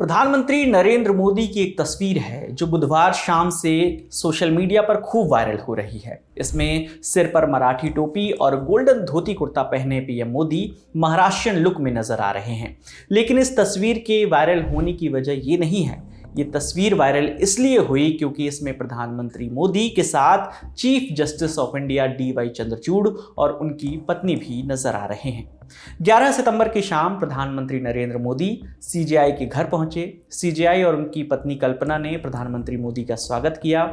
प्रधानमंत्री नरेंद्र मोदी की एक तस्वीर है जो बुधवार शाम से सोशल मीडिया पर खूब वायरल हो रही है। इसमें सिर पर मराठी टोपी और गोल्डन धोती कुर्ता पहने पीएम मोदी महाराष्ट्रियन लुक में नजर आ रहे हैं। लेकिन इस तस्वीर के वायरल होने की वजह ये नहीं है। ये तस्वीर वायरल इसलिए हुई क्योंकि इसमें प्रधानमंत्री मोदी के साथ chief justice of India DY Chandrachud और उनकी पत्नी भी नजर आ रहे हैं। 11 सितंबर की शाम प्रधानमंत्री नरेंद्र मोदी CJI के घर पहुंचे। CJI और उनकी पत्नी कल्पना ने प्रधानमंत्री मोदी का स्वागत किया।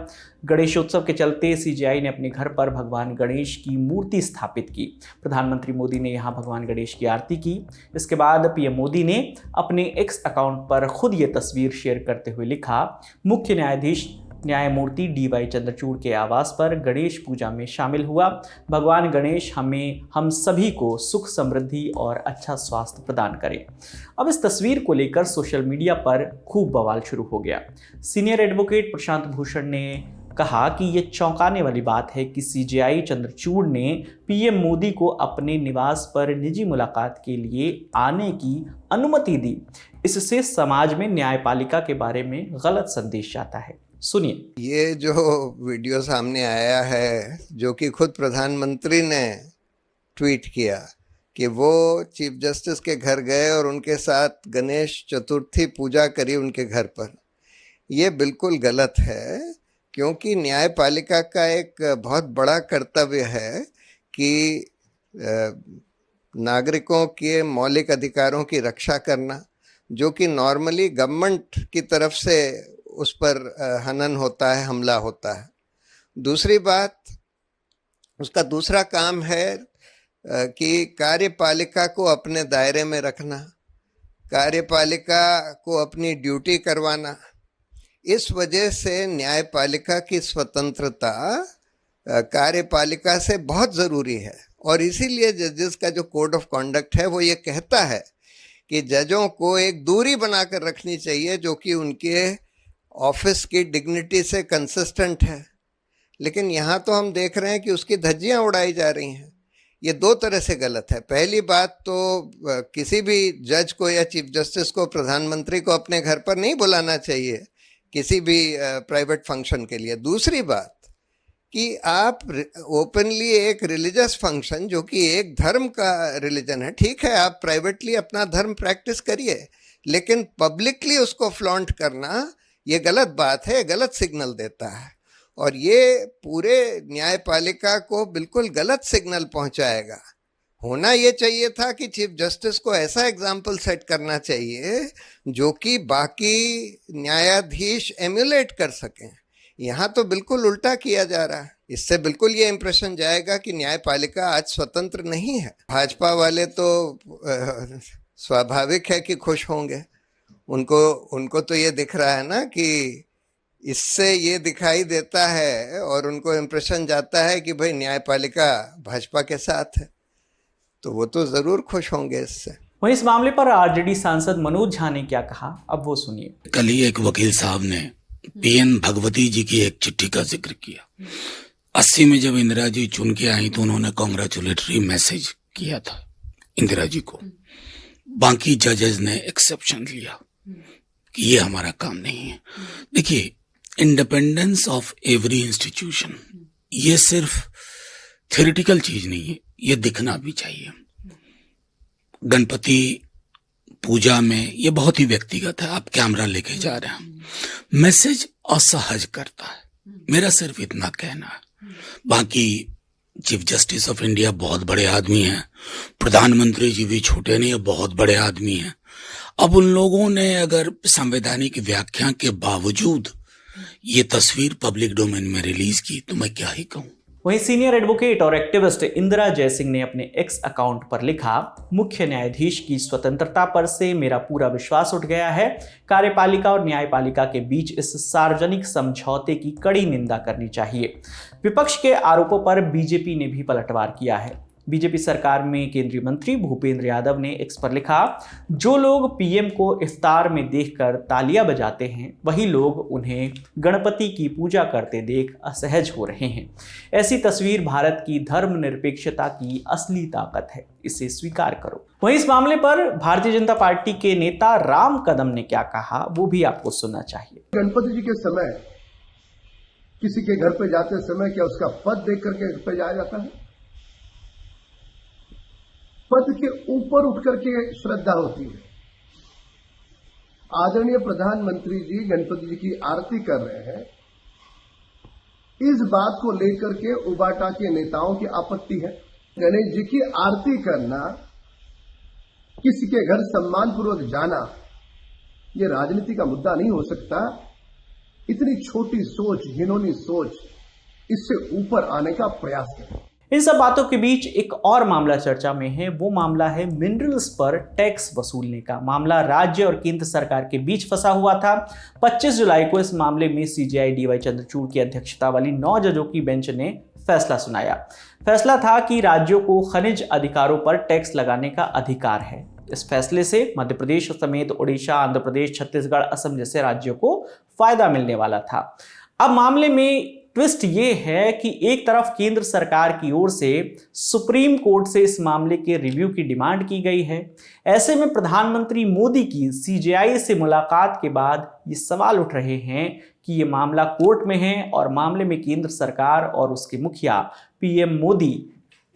गणेशोत्सव के चलते CJI ने अपने घर पर भगवान गणेश की मूर्ति स्थापित की। प्रधानमंत्री मोदी ने यहां भगवान गणेश की आरती की। इसके बाद पीएम मोदी ने अपने X अकाउंट पर खुद ये तस्वीर शेयर करते हुए लिखा, मुख्य न्यायाधीश न्यायमूर्ति DY चंद्रचूड़ के आवास पर गणेश पूजा में शामिल हुआ। भगवान गणेश हम सभी को सुख समृद्धि और अच्छा स्वास्थ्य प्रदान करे। अब इस तस्वीर को लेकर सोशल मीडिया पर खूब बवाल शुरू हो गया। सीनियर एडवोकेट प्रशांत भूषण ने कहा कि ये चौंकाने वाली बात है कि CJI चंद्रचूड़ ने पीएम मोदी को अपने निवास पर निजी मुलाकात के लिए आने की अनुमति दी। इससे समाज में न्यायपालिका के बारे में गलत संदेश जाता है। सुनिए। ये जो वीडियो सामने आया है, जो कि खुद प्रधानमंत्री ने ट्वीट किया कि वो चीफ जस्टिस के घर गए और उनके साथ गणेश चतुर्थी पूजा करी उनके घर पर, ये बिल्कुल गलत है। क्योंकि न्यायपालिका का एक बहुत बड़ा कर्तव्य है कि नागरिकों के मौलिक अधिकारों की रक्षा करना, जो कि नॉर्मली गवर्नमेंट की तरफ से उस पर हनन होता है, हमला होता है। दूसरी बात, उसका दूसरा काम है कि कार्यपालिका को अपने दायरे में रखना, कार्यपालिका को अपनी ड्यूटी करवाना। इस वजह से न्यायपालिका की स्वतंत्रता कार्यपालिका से बहुत ज़रूरी है। और इसीलिए जजेस का जो कोड ऑफ कॉन्डक्ट है वो ये कहता है कि जजों को एक दूरी बनाकर रखनी चाहिए जो कि उनके ऑफिस की डिग्निटी से कंसिस्टेंट है। लेकिन यहाँ तो हम देख रहे हैं कि उसकी धज्जियाँ उड़ाई जा रही हैं। ये दो तरह से गलत है। पहली बात तो किसी भी जज को या चीफ जस्टिस को प्रधानमंत्री को अपने घर पर नहीं बुलाना चाहिए किसी भी प्राइवेट फंक्शन के लिए। दूसरी बात कि आप ओपनली एक रिलीजियस फंक्शन, जो कि एक धर्म का रिलीजन है, ठीक है, आप प्राइवेटली अपना धर्म प्रैक्टिस करिए, लेकिन पब्लिकली उसको फ्लॉन्ट करना ये गलत बात है, गलत सिग्नल देता है। और ये पूरे न्यायपालिका को बिल्कुल गलत सिग्नल पहुंचाएगा। होना ये चाहिए था कि चीफ जस्टिस को ऐसा एग्जाम्पल सेट करना चाहिए जो कि बाकी न्यायाधीश एम्युलेट कर सकें। यहाँ तो बिल्कुल उल्टा किया जा रहा है। इससे बिल्कुल ये इम्प्रेशन जाएगा कि न्यायपालिका आज स्वतंत्र नहीं है। भाजपा वाले तो स्वाभाविक है कि खुश होंगे। उनको तो ये दिख रहा है ना कि इससे ये दिखाई देता है और उनको इम्प्रेशन जाता है कि भाई न्यायपालिका भाजपा के साथ है, तो वो तो जरूर खुश होंगे इससे। वहीं इस मामले पर RJD सांसद मनोज झा ने क्या कहा, अब वो सुनिए। कल ही एक वकील साहब ने PN भगवती जी की एक चिट्ठी का जिक्र किया। 80 में जब इंदिरा जी चुन के आई तो उन्होंने कॉन्ग्रेचुलेटरी मैसेज किया था इंदिरा जी को। बाकी जजेस ने एक्सेप्शन लिया कि ये हमारा काम नहीं है। देखिए, इंडिपेंडेंस ऑफ एवरी इंस्टीट्यूशन ये सिर्फ थ्योरेटिकल चीज नहीं है, ये दिखना भी चाहिए। गणपति पूजा में ये बहुत ही व्यक्तिगत है, आप कैमरा लेके जा रहे हैं, मैसेज असहज करता है। मेरा सिर्फ इतना कहना है। बाकी चीफ जस्टिस ऑफ इंडिया बहुत बड़े आदमी हैं, प्रधानमंत्री जी भी छोटे नहीं, बहुत बड़े आदमी हैं। अब उन लोगों ने अगर संवैधानिक व्याख्या के बावजूद ये तस्वीर पब्लिक डोमेन में रिलीज की तो मैं क्या ही कहूं। वहीं सीनियर एडवोकेट और एक्टिविस्ट इंदिरा जयसिंह ने अपने X अकाउंट पर लिखा, मुख्य न्यायाधीश की स्वतंत्रता पर से मेरा पूरा विश्वास उठ गया है। कार्यपालिका और न्यायपालिका के बीच इस सार्वजनिक समझौते की कड़ी निंदा करनी चाहिए। विपक्ष के आरोपों पर BJP ने भी पलटवार किया है। बीजेपी सरकार में केंद्रीय मंत्री भूपेंद्र यादव ने एक्स पर लिखा, जो लोग पीएम को इफ्तार में देखकर तालियां बजाते हैं वही लोग उन्हें गणपति की पूजा करते देख असहज हो रहे हैं। ऐसी तस्वीर भारत की धर्मनिरपेक्षता की असली ताकत है, इसे स्वीकार करो। वहीं इस मामले पर भारतीय जनता पार्टी के नेता राम कदम ने क्या कहा वो भी आपको सुनना चाहिए। गणपति जी के समय किसी के घर पे जाते समय क्या उसका पद देख करके घर पे जाया जाता है? पद के ऊपर उठ करके श्रद्धा होती है। आदरणीय प्रधानमंत्री जी गणपति जी की आरती कर रहे हैं, इस बात को लेकर के उबाटा के नेताओं की आपत्ति है। गणेश जी की आरती करना, किसी के घर सम्मानपूर्वक जाना, ये राजनीति का मुद्दा नहीं हो सकता। इतनी छोटी सोच, घिनौनी सोच, इससे ऊपर आने का प्रयास करें। इन सब बातों के बीच एक और मामला चर्चा में है। वो मामला है मिनरल्स पर टैक्स वसूलने का। मामला राज्य और केंद्र सरकार के बीच फंसा हुआ था। 25 जुलाई को इस मामले में सीजेआई डीवाई चंद्रचूड़ की अध्यक्षता वाली 9 जजों की बेंच ने फैसला सुनाया। फैसला था कि राज्यों को खनिज अधिकारों पर टैक्स लगाने का अधिकार है। इस फैसले से मध्य प्रदेश समेत उड़ीसा, आंध्र प्रदेश, छत्तीसगढ़, असम जैसे राज्यों को फायदा मिलने वाला था। अब मामले में ट्विस्ट ये है कि एक तरफ केंद्र सरकार की ओर से सुप्रीम कोर्ट से इस मामले के रिव्यू की डिमांड की गई है। ऐसे में प्रधानमंत्री मोदी की सीजेआई से मुलाकात के बाद ये सवाल उठ रहे हैं कि ये मामला कोर्ट में है और मामले में केंद्र सरकार और उसके मुखिया पीएम मोदी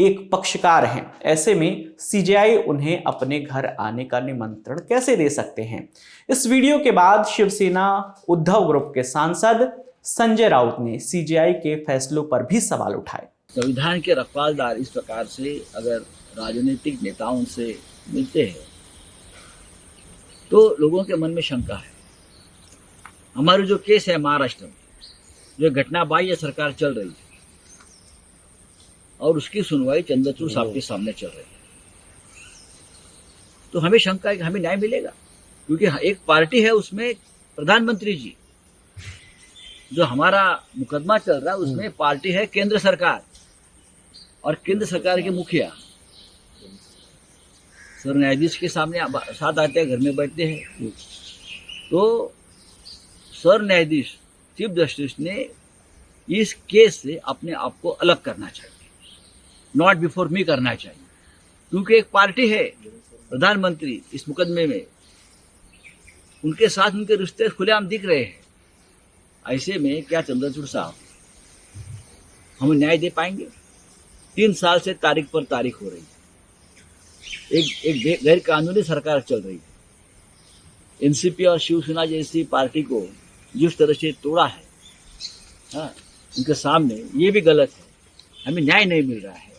एक पक्षकार हैं। ऐसे में सीजेआई उन्हें अपने घर आने का निमंत्रण कैसे दे सकते हैं? इस वीडियो के बाद शिवसेना उद्धव ग्रुप के सांसद संजय राउत ने सीजेआई के फैसलों पर भी सवाल उठाए। संविधान के रखवालदार इस प्रकार से अगर राजनीतिक नेताओं से मिलते हैं तो लोगों के मन में शंका है। हमारे जो केस है महाराष्ट्र में, जो घटना बाह्य सरकार चल रही है और उसकी सुनवाई चंद्रचूड़ साहब के सामने चल रही है, तो हमें शंका है कि हमें न्याय मिलेगा। क्योंकि एक पार्टी है उसमें प्रधानमंत्री जी, जो हमारा मुकदमा चल रहा है उसमें पार्टी है केंद्र सरकार और केंद्र सरकार के मुखिया सर न्यायाधीश के सामने साथ आते हैं, घर में बैठते हैं। तो सर न्यायाधीश चीफ जस्टिस ने इस केस से अपने आप को अलग करना चाहिए, नॉट बिफोर मी करना चाहिए। क्योंकि एक पार्टी है प्रधानमंत्री इस मुकदमे में, उनके साथ उनके रिश्ते खुलेआम दिख रहे हैं। ऐसे में क्या चंद्रचूड़ साहब हमें न्याय दे पाएंगे? 3 साल से तारीख पर तारीख हो रही है। एक गैर कानूनी सरकार चल रही है। एनसीपी और शिवसेना जैसी पार्टी को जिस तरह से तोड़ा है, हाँ, उनके सामने ये भी गलत है। हमें न्याय नहीं मिल रहा है।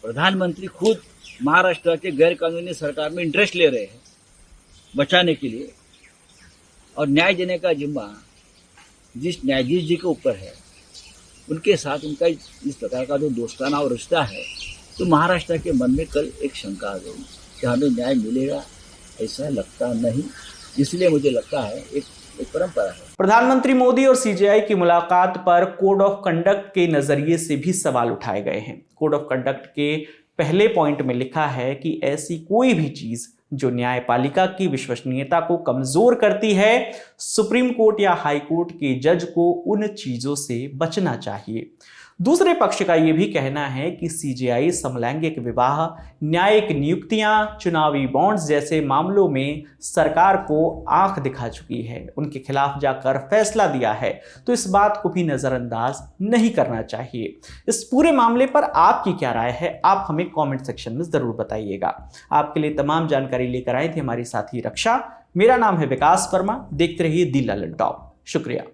प्रधानमंत्री खुद महाराष्ट्र के गैर कानूनी सरकार में इंटरेस्ट ले रहे हैं बचाने के लिए, और न्याय देने का जिम्मा जिस न्यायाधीश जी के ऊपर है, उनके साथ उनका इस प्रकार का जो दोस्ताना और रिश्ता है, तो महाराष्ट्र के मन में कल एक शंका आ गई कि हमें न्याय मिलेगा। ऐसा लगता नहीं, इसलिए मुझे लगता है एक परंपरा है। प्रधानमंत्री मोदी और सीजेआई की मुलाकात पर कोड ऑफ कंडक्ट के नजरिए से भी सवाल उठाए गए हैं। कोड ऑफ कंडक्ट के पहले पॉइंट में लिखा है कि ऐसी कोई भी चीज जो न्यायपालिका की विश्वसनीयता को कमजोर करती है, सुप्रीम कोर्ट या हाई कोर्ट के जज को उन चीजों से बचना चाहिए। दूसरे पक्ष का यह भी कहना है कि सीजेआई समलैंगिक विवाह, न्यायिक नियुक्तियां, चुनावी बॉन्ड्स जैसे मामलों में सरकार को आंख दिखा चुकी है, उनके खिलाफ जाकर फैसला दिया है, तो इस बात को भी नजरअंदाज नहीं करना चाहिए। इस पूरे मामले पर आपकी क्या राय है, आप हमें कमेंट सेक्शन में जरूर बताइएगा। आपके लिए तमाम जानकारी लेकर आए थे हमारी साथी रक्षा। मेरा नाम है विकास वर्मा। देखते रहिए दी ललन टॉप। शुक्रिया।